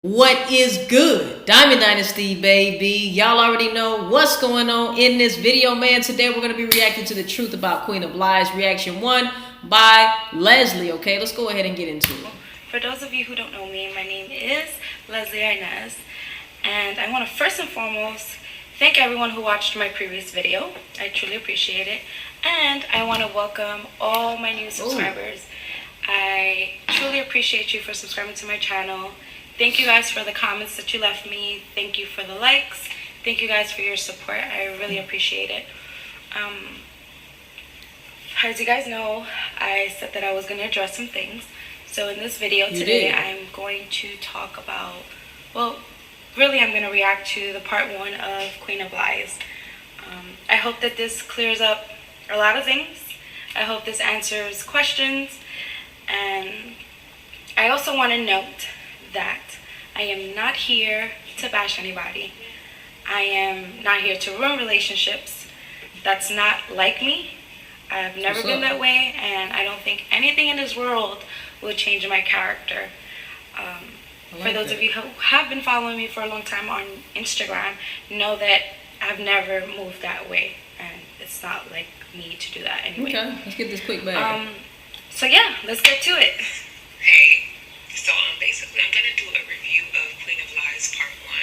What is good? Diamond Dynasty, baby. Y'all already know what's going on in this video, man. Today we're going to be reacting to the truth about Queen of Lies, reaction 1 by Leslie. Okay, let's go ahead and get into it. For those of you who don't know me, my name is Leslieines, and I want to first and foremost thank everyone who watched my previous video. I truly appreciate it. And I want to welcome all my new subscribers. I truly appreciate you for subscribing to my channel. Thank you guys for the comments that you left me. Thank you for the likes. Thank you guys for your support. I really appreciate it. As you guys know, I said that I was going to address some things. So in this video today, I'm going to talk about, well, really I'm going to react to the part 1 of Queen of Lies. I hope that this clears up a lot of things. I hope this answers questions. And I also want to note that I am not here to bash anybody. I am not here to ruin relationships. That's not like me. I've never been that way, and I don't think anything in this world will change my character. For those of you who have been following me for a long time on Instagram, know that I've never moved that way, and it's not like me to do that anyway. Okay, let's get this quick back. So yeah, let's get to it. Hey. So basically I'm going to do a review of Queen of Lies part 1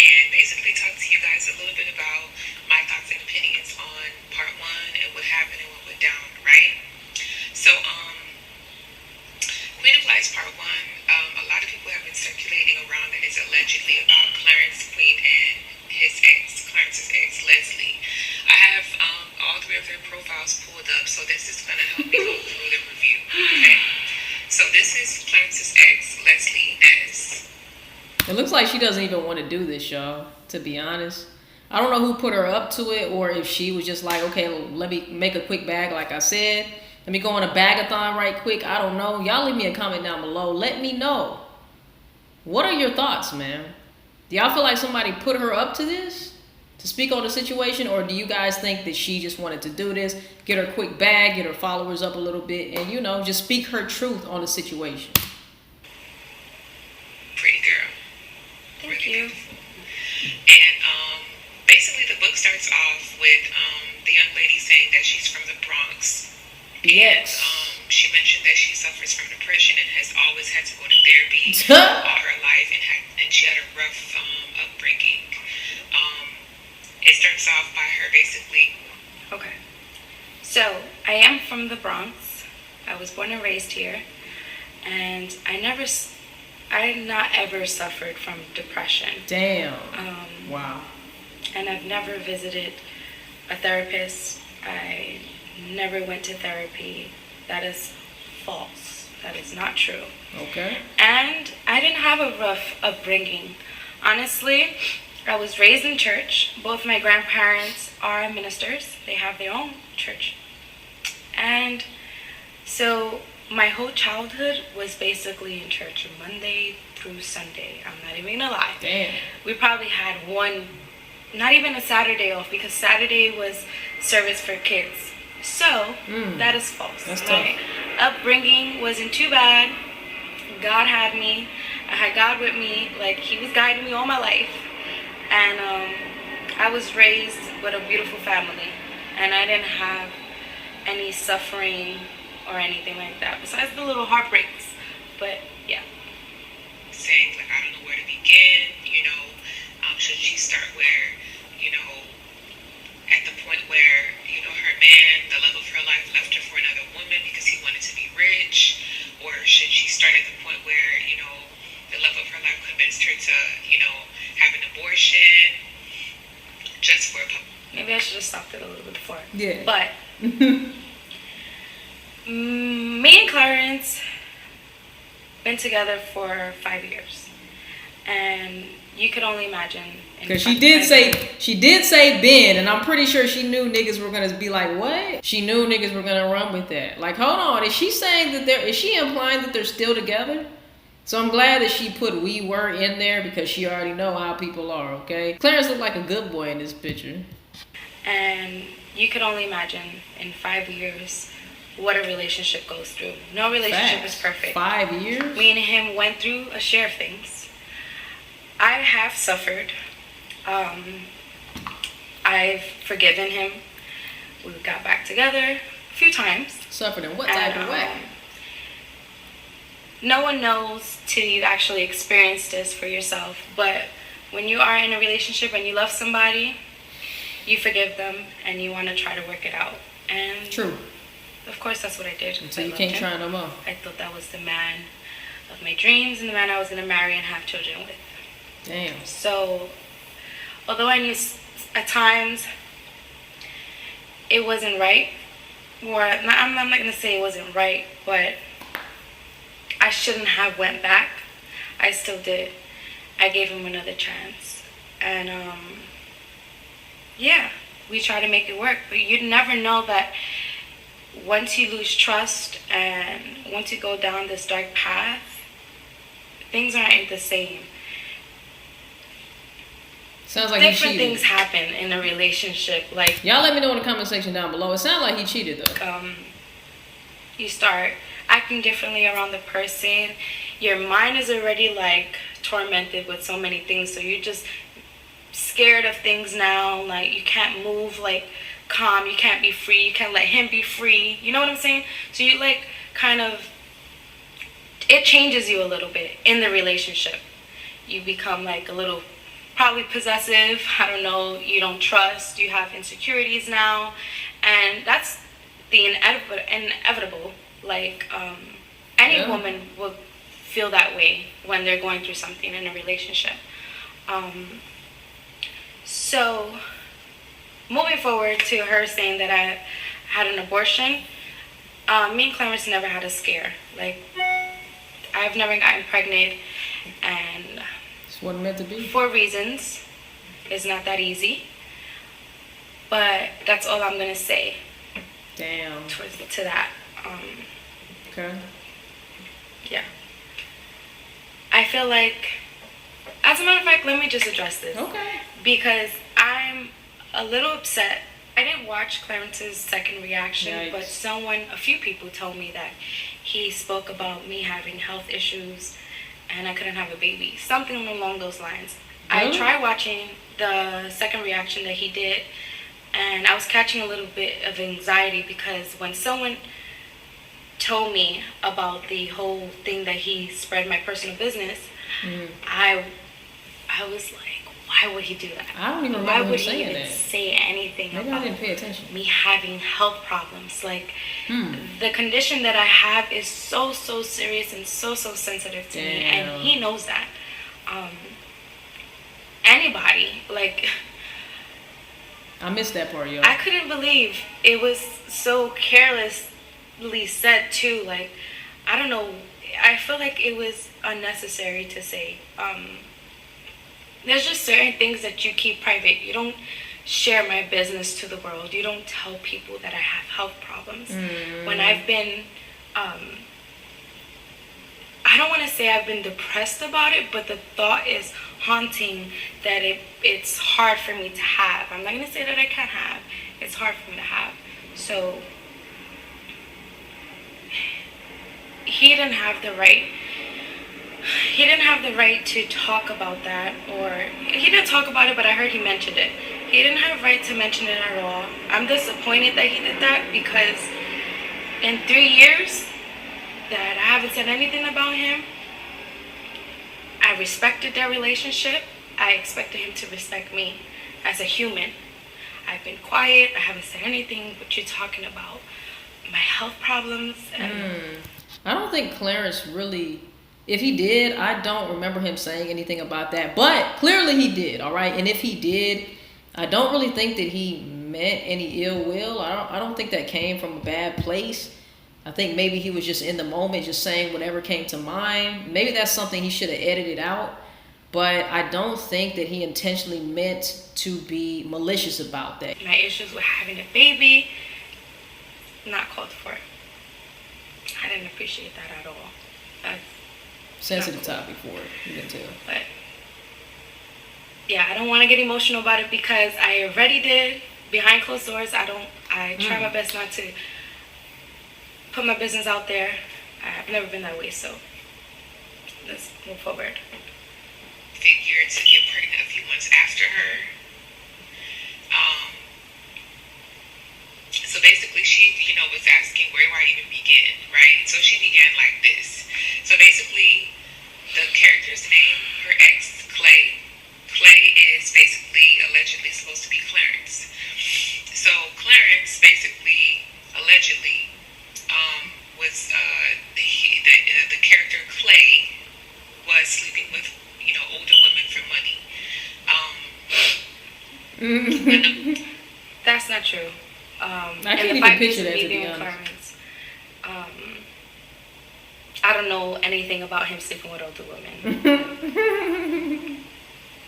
and basically talk to you guys a little bit about my thoughts and opinions on part 1 and what happened and what went down, right? So Queen of Lies part 1, a lot of people have been circulating around that it's allegedly about Clarence, Queen, and his ex, Clarence's ex, Leslie. I have all 3 of their profiles pulled up, so this is going to help me go through the review, okay? So this is Clarence's ex, Leslieines. It looks like she doesn't even want to do this, y'all, to be honest. I don't know who put her up to it, or if she was just like, okay, let me make a quick bag, like I said. Let me go on a bag-a-thon right quick. I don't know. Y'all leave me a comment down below. Let me know. What are your thoughts, man? Do y'all feel like somebody put her up to this? To speak on the situation, or do you guys think that she just wanted to do this, get her quick bag, get her followers up a little bit, and, you know, just speak her truth on the situation? Pretty girl. Thank you. And basically the book starts off with the young lady saying that she's from the Bronx. Yes. And she mentioned that she suffers from depression and has always had to go to therapy all her life, and she had a rough upbringing. It starts off by her basically... Okay. So, I am from the Bronx. I was born and raised here. And I not ever suffered from depression. Damn. Wow. And I've never visited a therapist. I never went to therapy. That is false. That is not true. Okay. And I didn't have a rough upbringing. Honestly, I was raised in church. Both my grandparents are ministers. They have their own church. And so my whole childhood was basically in church Monday through Sunday. I'm not even gonna lie. Damn. We probably had one, not even a Saturday off, because Saturday was service for kids. So that is false. That's my upbringing wasn't too bad. God had me. I had God with me. Like, he was guiding me all my life. And I was raised with a beautiful family, and I didn't have any suffering or anything like that, besides the little heartbreaks. But yeah. Saying, like, I don't know where to begin, you know, should she start where, you know, at the point where, you know, her man, the love of her life, left her for another woman because he wanted to be rich, or should she start at the point where, you know, the love of her life convinced her to, you know, have an abortion just for a maybe I should have stopped it a little bit before. Yeah. But me and Clarence been together for 5 years, and you could only imagine. Because she did say Ben, and I'm pretty sure she knew niggas were gonna be like, what? She knew niggas were gonna run with that. Like, hold on, is she saying that is she implying that they're still together? So I'm glad that she put "we were" in there, because she already know how people are, okay? Clarence looked like a good boy in this picture. And you could only imagine in 5 years what a relationship goes through. No relationship is perfect. 5 years? Me and him went through a share of things. have suffered. I've forgiven him. We got back together a few times. Suffered in what type of way? No one knows till you actually experience this for yourself. But when you are in a relationship and you love somebody, you forgive them and you want to try to work it out. And true. Of course, that's what I did. So you can't try no more. I thought that was the man of my dreams and the man I was going to marry and have children with. Damn. So, although I knew at times it wasn't right, or I'm not going to say it wasn't right, but I shouldn't have went back. I still did. I gave him another chance. And, yeah, we try to make it work. But you'd never know that once you lose trust and once you go down this dark path, things aren't the same. Sounds like different things happen in a relationship. Like, y'all let me know in the comment section down below. It sounds like he cheated though. You start acting differently around the person. Your mind is already like tormented with so many things, so you're just scared of things now. Like, you can't move like calm, you can't be free, you can't let him be free, you know what I'm saying? So you like kind of, it changes you a little bit in the relationship. You become like a little probably possessive, I don't know, you don't trust, you have insecurities now, and that's the inevitable. Like, any woman will feel that way when they're going through something in a relationship. So moving forward to her saying that I had an abortion, me and Clarence never had a scare. Like, I've never gotten pregnant, and it's what it meant to be. For reasons. It's not that easy. But that's all I'm going to say. Damn. To that. Okay. Yeah. I feel like, as a matter of fact, let me just address this. Okay. Because I'm a little upset. I didn't watch Clarence's second reaction, Yikes. but a few people told me that he spoke about me having health issues and I couldn't have a baby. Something along those lines. Really? I tried watching the second reaction that he did, and I was catching a little bit of anxiety because when someone told me about the whole thing that he spread my personal business, I was like, why would he do that? I don't even remember him saying that. Why would he even say anything Maybe about I didn't pay attention. Me having health problems? Like, the condition that I have is so serious and so sensitive to me, and he knows that. Anybody, like, I missed that part, yo. I couldn't believe it was so carelessly said too. Like, I don't know, I feel like it was unnecessary to say. There's just certain things that you keep private. You don't share my business to the world. You don't tell people that I have health problems. When I've been, I don't want to say I've been depressed about it, but the thought is haunting that it's hard for me to have. I'm not going to say that I can't have. It's hard for me to have. So he didn't have the right. He didn't have the right to talk about that, or he didn't talk about it, but I heard he mentioned it. He didn't have a right to mention it at all. I'm disappointed that he did that because in 3 years that I haven't said anything about him, I respected their relationship. I expected him to respect me as a human. I've been quiet. I haven't said anything, but you're talking about my health problems. And I don't think Clarence really... If he did, I don't remember him saying anything about that. But clearly he did, all right? And if he did, I don't really think that he meant any ill will. I don't think that came from a bad place. I think maybe he was just in the moment, just saying whatever came to mind. Maybe that's something he should have edited out. But I don't think that he intentionally meant to be malicious about that. My issues with having a baby, not called for. I didn't appreciate that at all. That's sensitive topic for it, you can tell. But yeah, I don't want to get emotional about it because I already did. Behind closed doors, I try my best not to put my business out there. I've never been that way, so let's move forward. Figure started to get pregnant a few months after her. So basically she, was asking where do I even begin, right? So she began like this. So basically the character's name, her ex, Clay is basically allegedly supposed to be Clarence. So Clarence basically, allegedly, was the character Clay was sleeping with, older women for money. That's not true. I can't even picture that, to be honest. Clarence, I don't know anything about him sleeping with older women.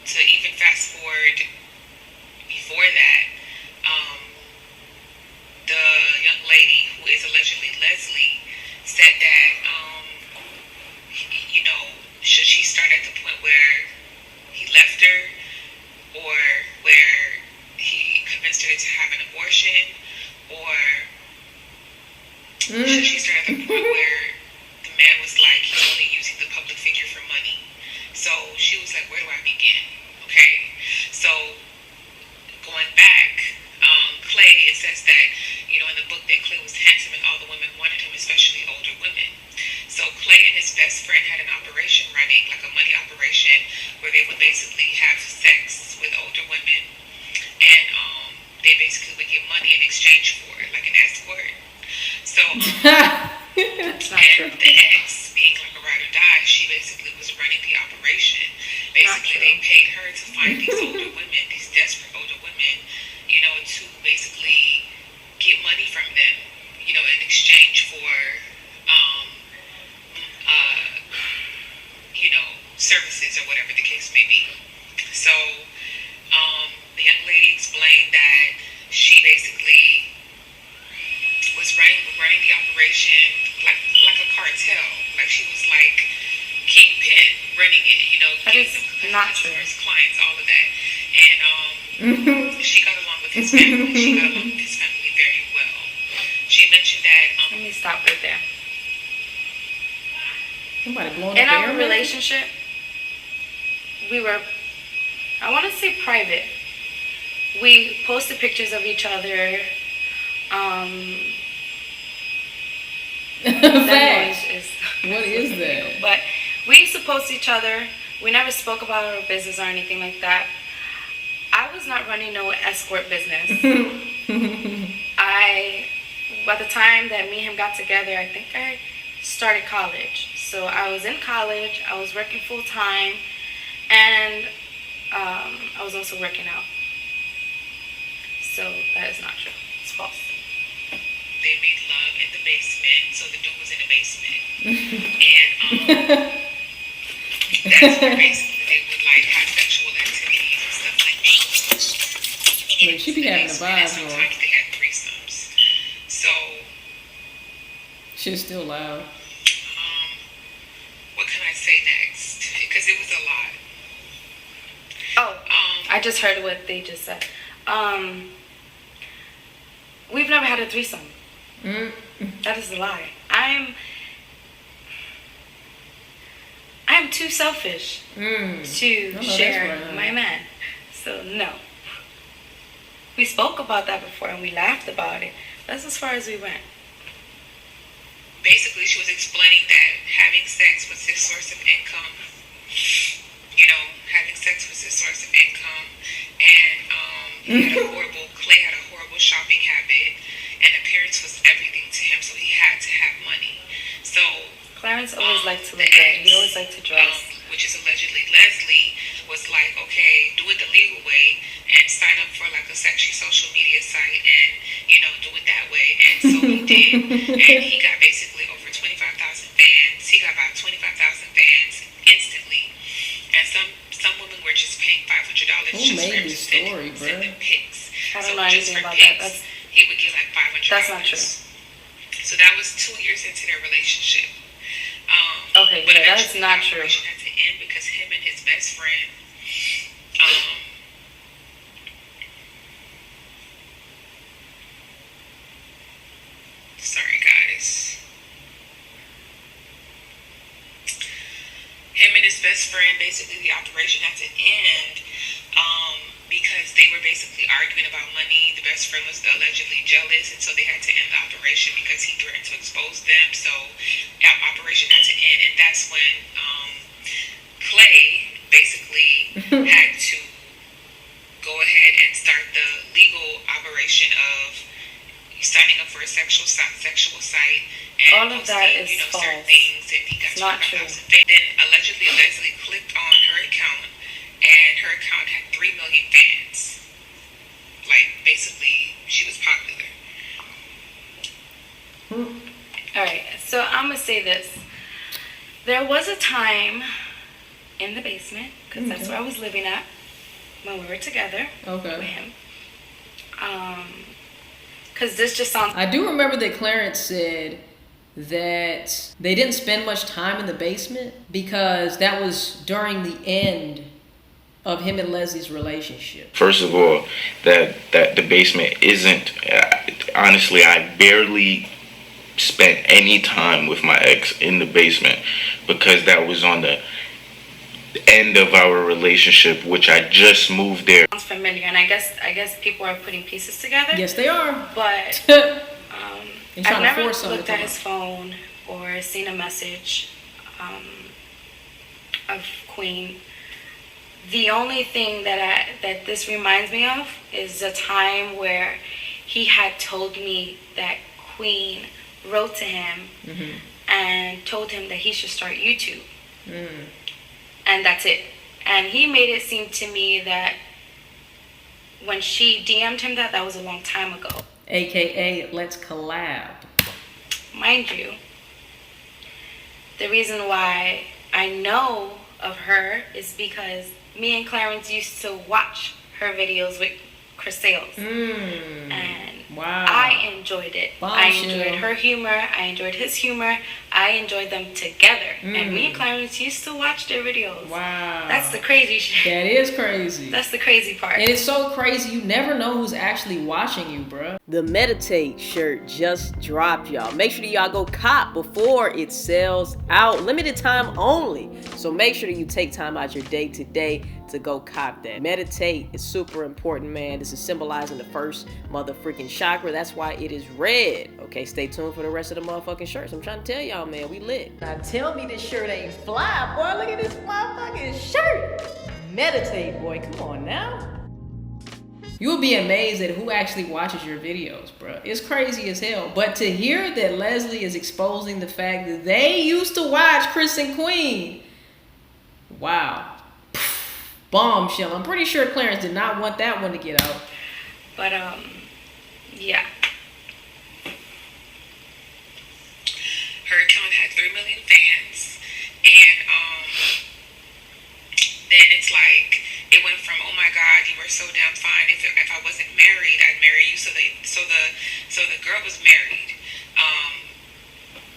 To even fast forward before that, the young lady who is allegedly Leslie said that, should she start at the point where he left her or where he convinced her to have an abortion, or should she start at the point where the man was like, he's only using the public figure for money? So she was like, where do I begin? Okay, so going back, Clay, it says that, in the book that Clay was handsome and all the women wanted him, especially older women. So Clay and his best friend had an operation running, like a money operation, where they would basically have sex with older women, and they basically would get money in exchange for it, like an escort. So, That's not true. the ex, being like a ride or die, she basically was running the operation. Basically, they paid her to find these older women, these desperate older women, to basically get money from them, in exchange for, services or whatever the case may be. So, the young lady explained that she basically was running the operation like a cartel. Like she was like kingpin running it, that is not true. Customers, clients, all of that. And she got along with his family. She got along with his family very well. She mentioned that. Let me stop right there. Somebody blowing In up our relationship, we were, I want to say, private. We posted pictures of each other. That noise is. What is that? But we used to post each other. We never spoke about our business or anything like that. I was not running no escort business. By the time that me and him got together, I think I started college. So I was in college. I was working full time, and I was also working out. So that is not true. It's false. They made love in the basement, so the dude was in the basement. And that's where basically they would like have sexual activities and stuff like that. Like, she be having a vibe, sometimes they had threesomes. So she's still loud. What can I say next? Because it was a lot. Oh, I just heard what they just said. We've never had a threesome. That is a lie. I'm too selfish to share my man. So no. We spoke about that before and we laughed about it. That's as far as we went. Basically, she was explaining that having sex was his source of income. Having sex was his source of income. And Clay had a horrible shopping habit. And appearance was everything to him, so he had to have money. So Clarence always liked to look good. He always liked to dress. Which is allegedly Leslie, was like, okay, do it the legal way and sign up for like a sexy social media site and, do it that way. And so he did. And he got basically over 25,000 fans. He got about 25,000 fans instantly. And some women were just paying $500 just for him to send them pics. I don't know anything about that. He would get like $500. That's not true. So that was 2 years into their relationship. Okay, but yeah, that's not true. The relationship had to end because him and his best friend, sorry guys. Him and his best best friend, basically the operation had to end because they were basically arguing about money. The best friend was allegedly jealous, and so they had to end the operation because he threatened to expose them. So that operation had to end, and that's when Clay basically had to go ahead and start the legal operation of signing up for a sexual site. And all of that is false. Things, and he got it's not true. Then allegedly Leslie clicked on her account, and her account had 3 million fans. Like, basically, she was popular. All right, so I'm gonna say this. There was a time in the basement, because that's where I was living at when we were together with him. Because this just sounds... I do remember that Clarence said that they didn't spend much time in the basement because that was during the end of him and Leslie's relationship. First of all, that the basement isn't... honestly, I barely spent any time with my ex in the basement because that was on the end of our relationship, which I just moved there. Sounds familiar, and I guess people are putting pieces together. Yes, they are. But I've never looked at his phone or seen a message of Queen. The only thing that this reminds me of is the time where he had told me that Queen wrote to him and told him that he should start YouTube. And that's it. And he made it seem to me that when she DM'd him that was a long time ago. AKA, let's collab. Mind you, the reason why I know of her is because me and Clarence used to watch her videos with Chris Sales. And I enjoyed it. I enjoyed her humor. I enjoyed his humor. I enjoyed them together. And me and Clarence used to watch their videos. Wow. That's the crazy shit. That is crazy. That's the crazy part. And it's so crazy. You never know who's actually watching you, bro. The Meditate shirt just dropped, y'all. Make sure that y'all go cop before it sells out. Limited time only. So make sure that you take time out your day today to go cop that. Meditate is super important, man. This is symbolizing the first motherfucking chakra. That's why it is red. Okay, stay tuned for the rest of the motherfucking shirts. I'm trying to tell y'all, man, we lit. Now tell me this shirt ain't fly, boy. Look at this motherfucking shirt. Meditate, boy. Come on now. You'll be amazed at who actually watches your videos, bro. It's crazy as hell. But to hear that Leslie is exposing the fact that they used to watch Chris and Queen. Wow. Bombshell. I'm pretty sure Clarence did not want that one to get out. But, yeah. Her account had 3 million fans, and then it's like it went from, oh my God, you were so damn fine. If I wasn't married, I'd marry you. So the girl was married.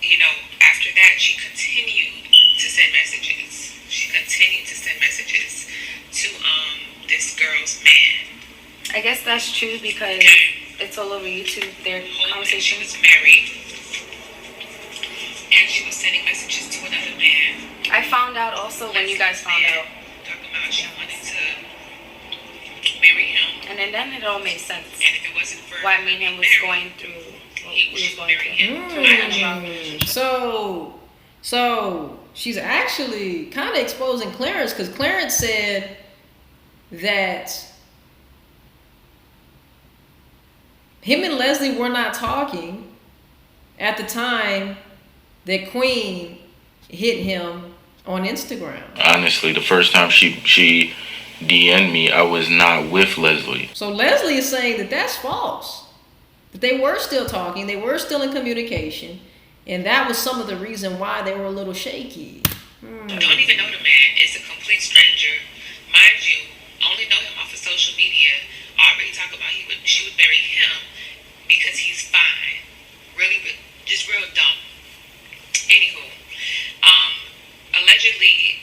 You know, after that, she continued to send messages. She continued to send messages to this girl's man. I guess that's true because it's all over YouTube. Their conversations. She was married, and she was sending messages to another man. I found out also when you guys found out. Talking about she wanted to marry him. And then it all made sense. And if it wasn't for why me and him was going through what we was going through. So she's actually kind of exposing Clarence, because Clarence said that him and Leslie were not talking at the time that Queen hit him on Instagram. Honestly, the first time she DM'd me, I was not with Leslie. So Leslie is saying that that's false. That they were still talking, they were still in communication, and that was some of the reason why they were a little shaky. Don't even know the man. It's a complete stranger. Mind you, only know him off of social media. Already talk about she would marry him because he's fine. Really, just real dumb. Anywho, allegedly,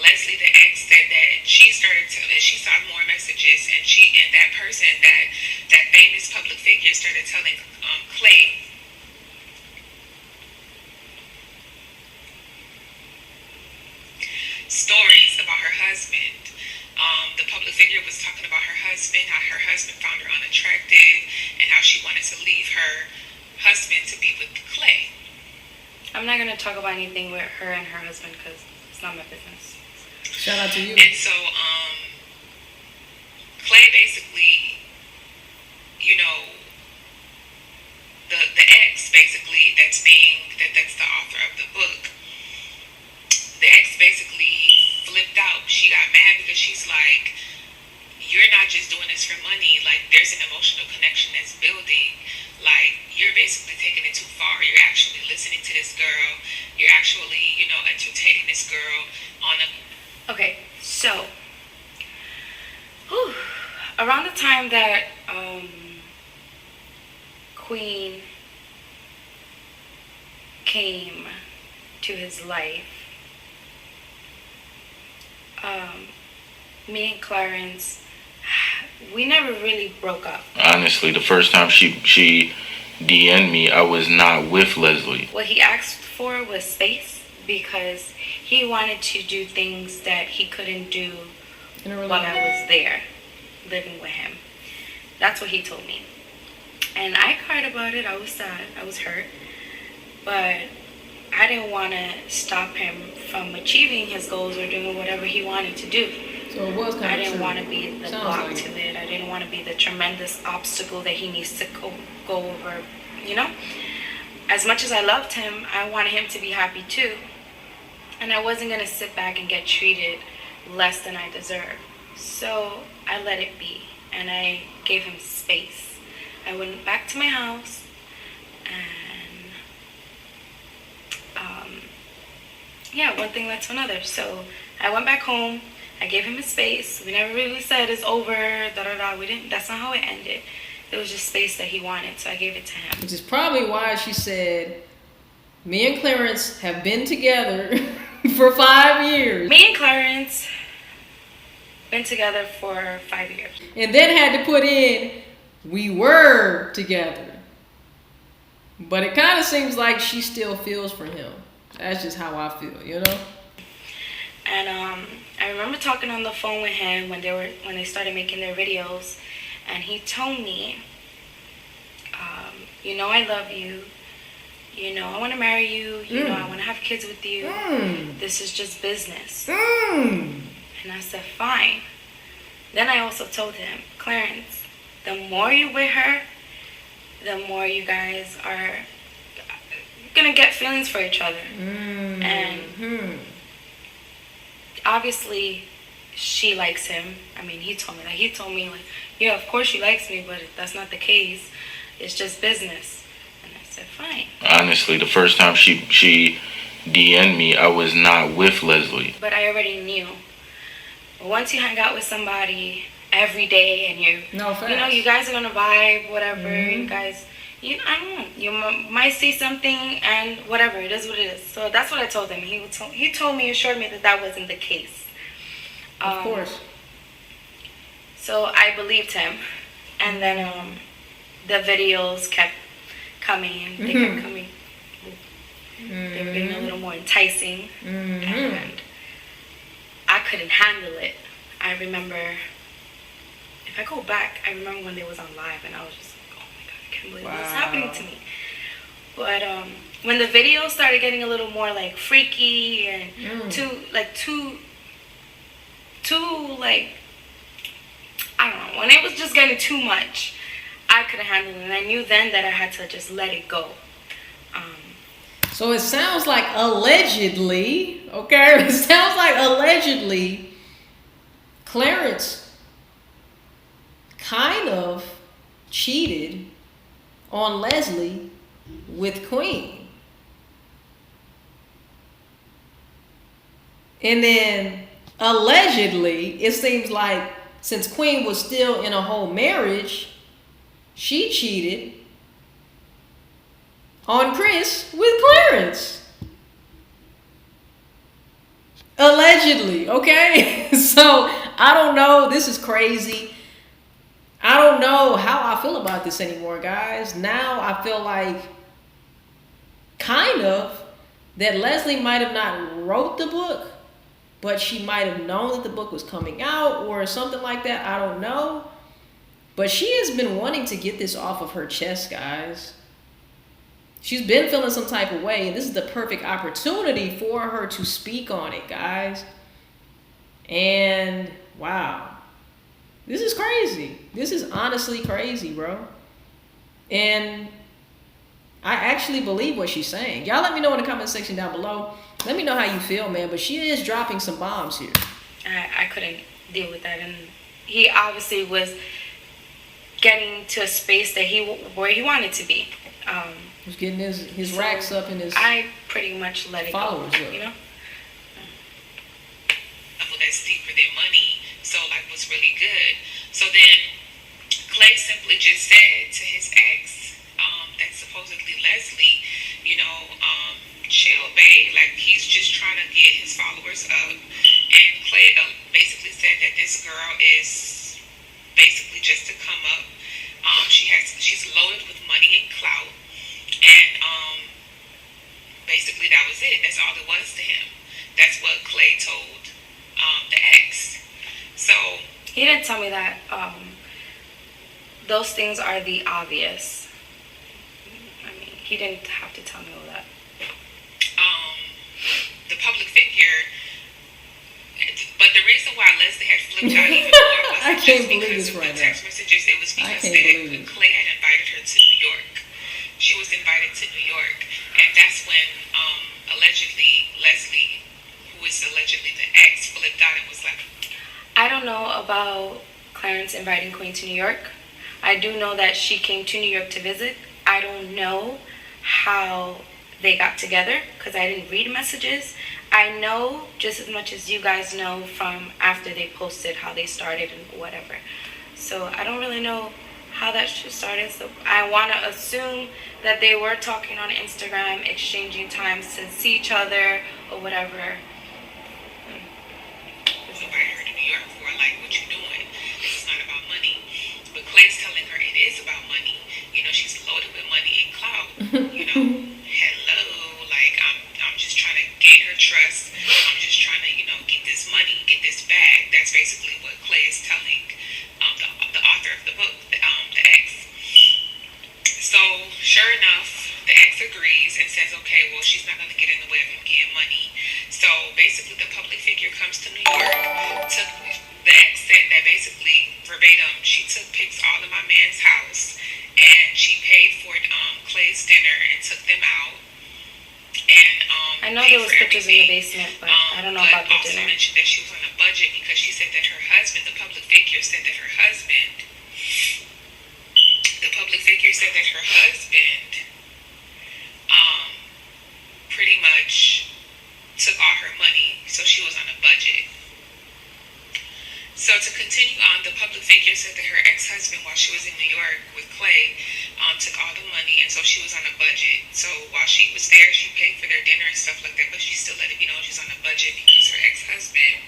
Leslie, the ex, said that she saw more messages, and that person, that famous public figure, started telling Clay stories The public figure was talking about her husband, how her husband found her unattractive, and how she wanted to leave her husband to be with Clay. I'm not going to talk about anything with her and her husband because it's not my business. Shout out to you. And so, Clay basically, you know, the ex basically that's the author of the book. The ex basically flipped out. She got mad because she's like, you're not just doing this for money. Like, there's an emotional connection that's building. Like, you're basically taking it too far. You're actually listening to this girl. You're actually, you know, entertaining this girl on a... Okay, so, around the time that Queen came to his life, me and Clarence, we never really broke up. Honestly, the first time she DM'd me, I was not with Leslie. What he asked for was space because he wanted to do things that he couldn't do while I was there, living with him. That's what he told me. And I cried about it. I was sad. I was hurt. But I didn't want to stop him from achieving his goals or doing whatever he wanted to do. So it was kind of I didn't true. want to be the Sounds block like to it. I didn't want to be the tremendous obstacle that he needs to go over, you know? As much as I loved him, I wanted him to be happy too. And I wasn't going to sit back and get treated less than I deserved. So I let it be. And I gave him space. I went back to my house and yeah, one thing led to another. So I went back home. I gave him his space. We never really said it's over, We didn't. That's not how it ended. It was just space that he wanted, so I gave it to him. Which is probably why she said, me and Clarence have been together for 5 years. Me and Clarence been together for 5 years. And then had to put in, we were together. But it kind of seems like she still feels for him. That's just how I feel, you know? And I remember talking on the phone with him when they started making their videos, and he told me, you know, I love you. You know, I want to marry you. You know, I want to have kids with you. This is just business. And I said, fine. Then I also told him, Clarence, the more you with her, the more you guys are gonna get feelings for each other. And obviously she likes him. I mean, he told me like, yeah, of course she likes me, but that's not the case. It's just business. And I said, fine. Honestly, the first time she DM'd me, I was not with Leslie. But I already knew. Once you hang out with somebody every day and you know, you guys are gonna vibe, whatever. You guys, I don't know. You might see something and whatever. It is what it is. So that's what I told him. He told me, assured me that wasn't the case. Of course. So I believed him, and then the videos kept coming. They kept coming. They were getting a little more enticing, and I couldn't handle it. I remember, if I go back, I remember when they was on live, and I was just like, oh my God, I can't believe what's happening to me. But when the videos started getting a little more like freaky and too like, I don't know, when it was just getting too much, I couldn't handle it, and I knew then that I had to just let it go. So it sounds like allegedly, okay? It sounds like allegedly Clarence kind of cheated on Leslie with Queen. And then allegedly, it seems like since Queen was still in a whole marriage, she cheated on Chris with Clarence. Allegedly, okay? So, I don't know. This is crazy. I don't know how I feel about this anymore, guys. Now I feel like kind of that Leslie might have not wrote the book, but she might have known that the book was coming out or something like that. I don't know. But she has been wanting to get this off of her chest, guys. She's been feeling some type of way, and this is the perfect opportunity for her to speak on it, guys. And wow, this is crazy. This is honestly crazy, bro. And I actually believe what she's saying. Y'all let me know in the comment section down below. Let me know how you feel, man. But she is dropping some bombs here. I couldn't deal with that. And he obviously was getting to a space that where he wanted to be. He was getting his racks up and his I pretty much let it followers go, up. you know? That's deeper than money, so like was really good. So then Clay simply just said to his ex, that's supposedly Leslie, chill, babe, like he's just trying to get his followers up. And Clay basically said that this girl is basically just to come up. She's loaded with money and clout, and basically that was it. That's all it was to him. That's what Clay told the ex. So he didn't tell me that. Those things are the obvious. I mean, he didn't have to tell me all that. The public figure, but the reason why Leslie had flipped out even more was I can't just believe because this of right the text now. messages. It was I because can't believe it. Clay had invited her to New York. She was invited to New York, and that's when allegedly Leslie, who is allegedly the ex, flipped out and was like, I don't know about Clarence inviting Queen to New York. I do know that she came to New York to visit. I don't know how they got together because I didn't read messages. I know just as much as you guys know from after they posted how they started and whatever. So I don't really know how that shit started. So I want to assume that they were talking on Instagram, exchanging times to see each other or whatever. invite her to New York for, like, what you doing? This is not about money. But Clay's telling her it is about money. She's loaded with money and clout. Hello, like I'm just trying to gain her trust. I'm just trying to, get this money, get this bag. That's basically what Clay is telling the author of the book, the ex. So sure enough, the ex agrees and says, okay, well, she's not going to get in the way of him getting money. So basically, the public figure comes to New York. The ex said that basically, verbatim, she took pics all in my man's house, and she paid for Clay's dinner and took them out. And I know there was pictures in the basement, but I don't know about the also dinner. mentioned that she was on a budget because she said that her husband, the public figure said that her husband pretty much took all her money, so she was on a budget. So to continue on, the public figure said that her ex-husband, while she was in New York with Clay, took all the money, and so she was on a budget. So while she was there, she paid for their dinner and stuff like that, but she still let it be known she's on a budget because her ex-husband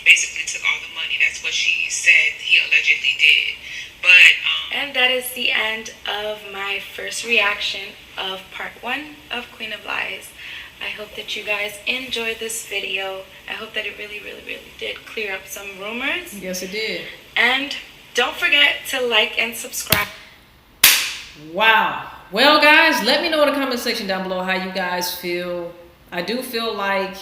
basically took all the money. That's what she said he allegedly did. But and that is the end of my first reaction of part 1 of Queen of Lies. I hope that you guys enjoyed this video. I hope that it really, really, really did clear up some rumors. Yes, it did. And don't forget to like and subscribe. Wow. Well, guys, let me know in the comment section down below how you guys feel. I do feel like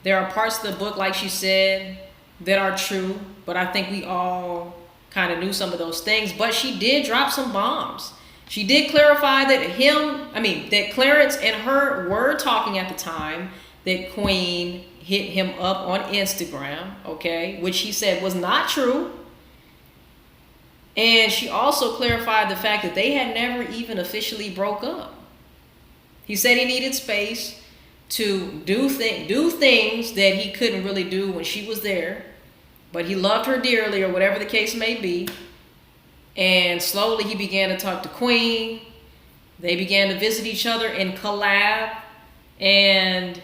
there are parts of the book, like she said, that are true, but I think we all kind of knew some of those things. But she did drop some bombs. She did clarify that Clarence and her were talking at the time that Queen hit him up on Instagram, okay, which he said was not true. And she also clarified the fact that they had never even officially broke up. He said he needed space to do things that he couldn't really do when she was there, but he loved her dearly, or whatever the case may be. And slowly he began to talk to Queen. They began to visit each other and collab. And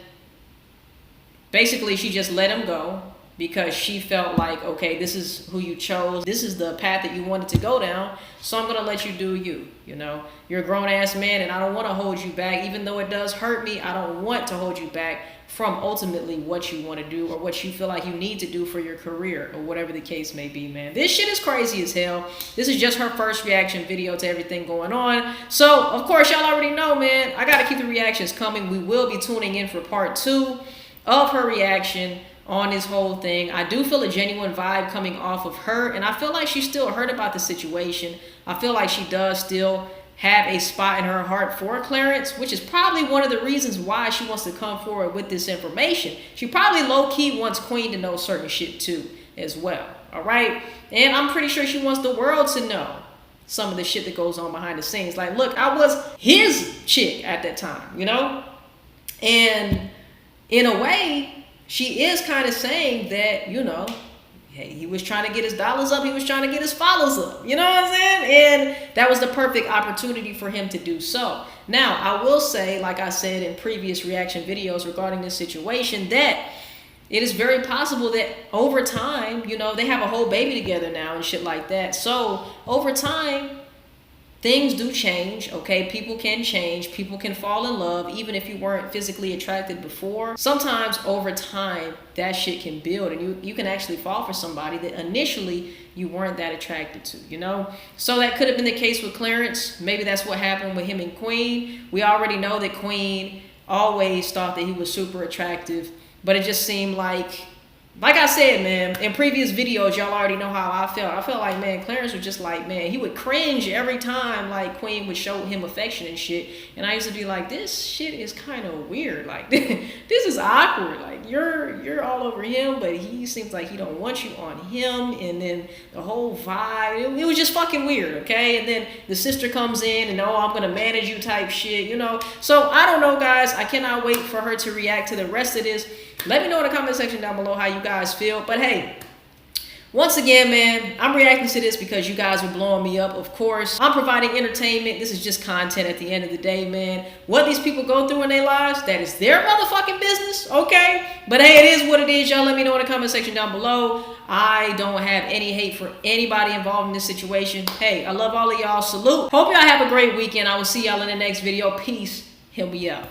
basically she just let him go. because she felt like, okay, this is who you chose. This is the path that you wanted to go down. So I'm going to let you do you, you know. You're a grown-ass man, and I don't want to hold you back. Even though it does hurt me, I don't want to hold you back from ultimately what you want to do or what you feel like you need to do for your career or whatever the case may be, man. This shit is crazy as hell. This is just her first reaction video to everything going on. So, of course, y'all already know, man, I got to keep the reactions coming. We will be tuning in for part 2 of her reaction on this whole thing. I do feel a genuine vibe coming off of her, and I feel like she's still hurt about the situation. I feel like she does still have a spot in her heart for Clarence, which is probably one of the reasons why she wants to come forward with this information. She probably low-key wants Queen to know certain shit too as well, all right? And I'm pretty sure she wants the world to know some of the shit that goes on behind the scenes. Like, look, I was his chick at that time, you know? And in a way, she is kind of saying that, you know, hey, he was trying to get his dollars up. He was trying to get his followers up. You know what I'm saying? And that was the perfect opportunity for him to do so. Now, I will say, like I said in previous reaction videos regarding this situation, that it is very possible that over time, you know, they have a whole baby together now and shit like that. So over time, things do change, okay? People can change. People can fall in love, even if you weren't physically attracted before. Sometimes over time, that shit can build, and you can actually fall for somebody that initially you weren't that attracted to, you know? So that could have been the case with Clarence. Maybe that's what happened with him and Queen. We already know that Queen always thought that he was super attractive, but it just seemed like I said, man, in previous videos, y'all already know how I felt. I felt like, man, Clarence was just like, man, he would cringe every time, like, Queen would show him affection and shit. And I used to be like, this shit is kind of weird. Like, this is awkward. Like, you're all over him, but he seems like he don't want you on him. And then the whole vibe, it was just fucking weird, okay? And then the sister comes in and, oh, I'm going to manage you type shit, you know? So, I don't know, guys. I cannot wait for her to react to the rest of this. Let me know in the comment section down below how you guys feel. But hey, once again, man, I'm reacting to this because you guys are blowing me up, of course. I'm providing entertainment. This is just content at the end of the day, man. What these people go through in their lives, that is their motherfucking business, okay? But hey, it is what it is. Y'all let me know in the comment section down below. I don't have any hate for anybody involved in this situation. Hey, I love all of y'all. Salute. Hope y'all have a great weekend. I will see y'all in the next video. Peace. He'll be out.